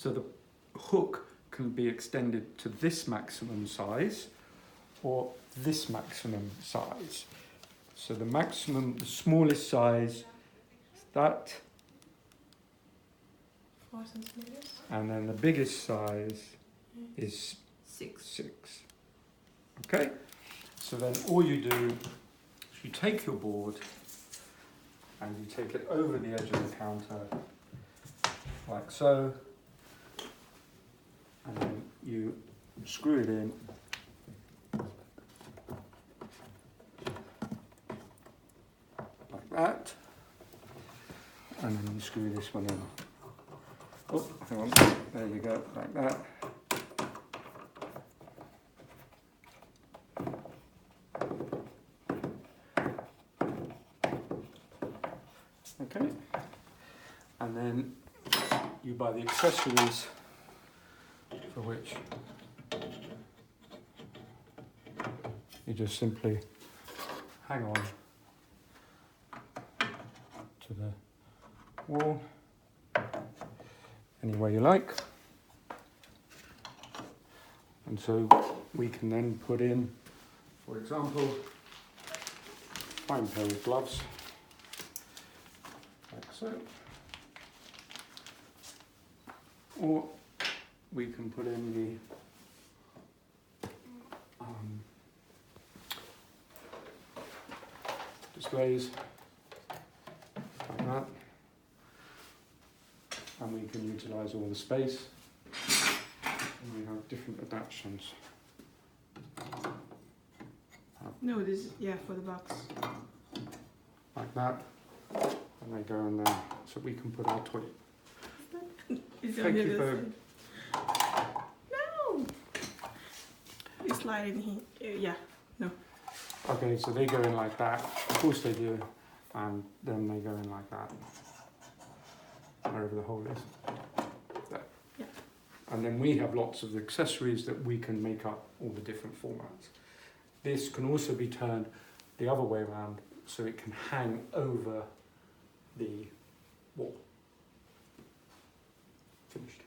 So the hook can be extended to this maximum size or this maximum size. So the maximum, the smallest size is that, 4 centimeters. and then the biggest size is 6. Okay, so then all you do is you take your board and you take it over the edge of the counter like so, and then you screw it in like that, and then you screw this one in. Oh, hang on, there you go, like that. Okay, and then you buy the accessories for which you just simply hang on to the wall any way you like, and so we can then put in, for example, a fine pair of gloves like so, or we can put in the displays like that, and we can utilise all the space, and we have different adaptations. No, this is, yeah, for the box. Like that, and they go in there, so we can put our toy. It's Thank on the you other very side. No! You slide in here. Yeah, no. Okay, so they go in like that. Of course they do, and then they go in like that, wherever the hole is. There. Yeah. And then we have lots of accessories that we can make up all the different formats. This can also be turned the other way around, so it can hang over the wall. Finished.